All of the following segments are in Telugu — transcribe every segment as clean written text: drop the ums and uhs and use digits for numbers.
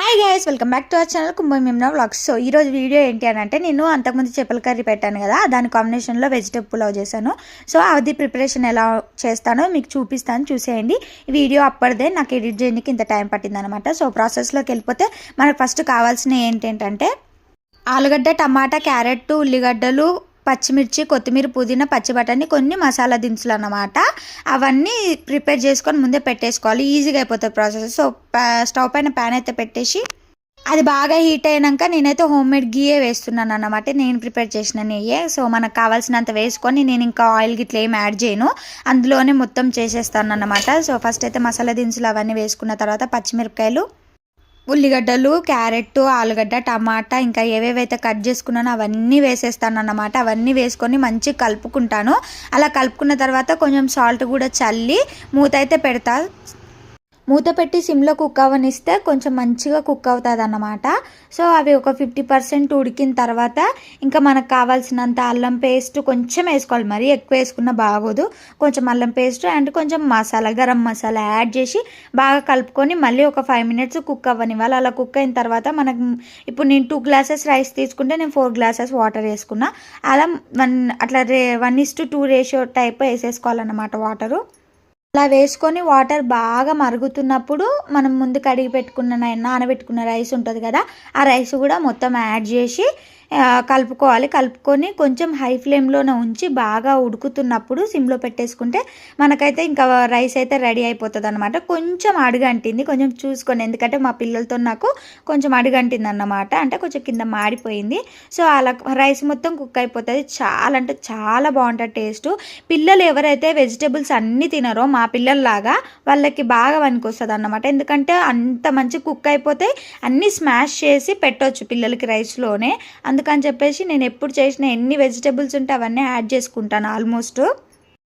Hi guys, welcome back to our channel కుంభమేమ్నా వ్లాగ్స్. సో ఈరోజు వీడియో ఏంటి అని అంటే, నేను అంతకుముందు చేపల కర్రీ పెట్టాను కదా, దాని కాంబినేషన్లో వెజిటేబుల్ పులావ్ చేశాను. సో అది ప్రిపరేషన్ ఎలా చేస్తానో మీకు చూపిస్తాను, చూసేయండి. ఈ వీడియో అప్పటిదే నాకు ఎడిట్ చేయడానికి ఇంత టైం పట్టిందనమాట. సో ప్రాసెస్లోకి వెళ్ళిపోతే మనకు ఫస్ట్ కావాల్సినవి ఏంటంటే ఆలుగడ్డ, టమాటా, క్యారెట్, ఉల్లిగడ్డలు, పచ్చిమిర్చి, కొత్తిమీర, పుదీనా, పచ్చి బఠానీ, కొన్ని మసాలా దినుసులు అన్నమాట. అవన్నీ ప్రిపేర్ చేసుకొని ముందే పెట్టేసుకోవాలి, ఈజీగా అయిపోతుంది ప్రాసెస్. సో స్టవ్ పైన ప్యాన్ అయితే పెట్టేసి అది బాగా హీట్ అయినాక నేనైతే హోమ్ మేడ్ గీయే వేస్తున్నాను అన్నమాట. నేను ప్రిపేర్ చేసిన నెయ్యే. సో మనకు కావాల్సినంత వేసుకొని నేను ఇంకా ఆయిల్ గిట్లా ఏం యాడ్ చేయను, అందులోనే మొత్తం చేసేస్తాను అన్నమాట. సో ఫస్ట్ అయితే మసాలా దినుసులు అవన్నీ వేసుకున్న తర్వాత పచ్చిమిరపకాయలు, ఉల్లిగడ్డలు, క్యారెట్, ఆలుగడ్డ, టమాటా, ఇంకా ఏవేవైతే కట్ చేసుకున్నానో అవన్నీ వేసేస్తాను అన్నమాట. అవన్నీ వేసుకొని మంచిగా కలుపుకుంటాను. అలా కలుపుకున్న తర్వాత కొంచెం సాల్ట్ కూడా చల్లి మూత అయితే పెడతా. మూత పెట్టి సిమ్లో కుక్ అవ్వనిస్తే కొంచెం మంచిగా కుక్ అవుతుంది అన్నమాట. సో అవి ఒక 50% ఉడికిన తర్వాత ఇంకా మనకు కావాల్సినంత అల్లం పేస్ట్ కొంచెం వేసుకోవాలి, మరీ ఎక్కువ వేసుకున్న బాగోదు. కొంచెం అల్లం పేస్ట్ అండ్ కొంచెం మసాలా, గరం మసాలా యాడ్ చేసి బాగా కలుపుకొని మళ్ళీ ఒక 5 minutes కుక్ అవ్వనివ్వాలి. అలా కుక్ అయిన తర్వాత మనకు ఇప్పుడు నేను 2 glasses రైస్ తీసుకుంటే నేను 4 glasses వాటర్ వేసుకున్నా. అలా 1:2 రేషియో టైప్ వేసేసుకోవాలన్నమాట వాటరు. అలా వేసుకొని వాటర్ బాగా మరుగుతున్నప్పుడు మనం ముందు కడిగి పెట్టుకున్న నానబెట్టుకున్న రైస్ ఉంటుంది కదా, ఆ రైస్ కూడా మొత్తం యాడ్ చేసి కలుపుకోవాలి. కలుపుకొని కొంచెం హై ఫ్లేమ్లోనే ఉంచి బాగా ఉడుకుతున్నప్పుడు సిమ్లో పెట్టేసుకుంటే మనకైతే ఇంకా రైస్ అయితే రెడీ అయిపోతుంది అనమాట. కొంచెం అడుగంటింది, కొంచెం చూసుకోండి, ఎందుకంటే మా పిల్లలతో నాకు కొంచెం అడుగంటింది అన్నమాట, అంటే కొంచెం కింద మాడిపోయింది. సో అలా రైస్ మొత్తం కుక్ అయిపోతుంది. చాలా అంటే చాలా బాగుంటుంది టేస్ట్. పిల్లలు ఎవరైతే వెజిటేబుల్స్ అన్నీ తినరో మా పిల్లల్లాగా వాళ్ళకి బాగా పనికొస్తుంది అన్నమాట. ఎందుకంటే అంత మంచి కుక్ అయిపోతే అన్నీ స్మాష్ చేసి పెట్టవచ్చు పిల్లలకి రైస్లోనే. అందుకని చెప్పేసి నేను ఎప్పుడు చేసిన ఎన్ని వెజిటేబుల్స్ ఉంటే అవన్నీ యాడ్ చేసుకుంటాను ఆల్మోస్ట్.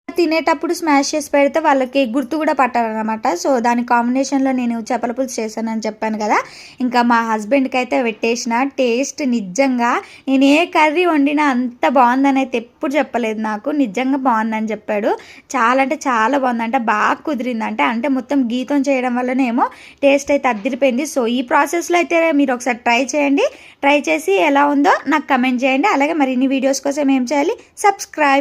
తినేటప్పుడు స్మాష్ చేసి పెడితే వాళ్ళకి గుర్తు కూడా పట్టారనమాట. సో దాని కాంబినేషన్లో నేను చేపల పులుసు చేశానని చెప్పాను కదా, ఇంకా మా హస్బెండ్కి అయితే పెట్టేసిన. టేస్ట్ నిజంగా నేను ఏ కర్రీ వండినా అంత బాగుందని అయితే ఎప్పుడు చెప్పలేదు నాకు, నిజంగా బాగుందని చెప్పాడు. చాలా అంటే చాలా బాగుందంట, బాగా కుదిరిందంట. అంటే మొత్తం గీతం చేయడం వల్లనేమో టేస్ట్ అయితే అదిరిపోయింది. సో ఈ ప్రాసెస్లో అయితే మీరు ఒకసారి ట్రై చేయండి. ట్రై చేసి ఎలా ఉందో నాకు కమెంట్ చేయండి. అలాగే మరిన్ని వీడియోస్ కోసం ఏం చేయాలి, సబ్స్క్రైబ్.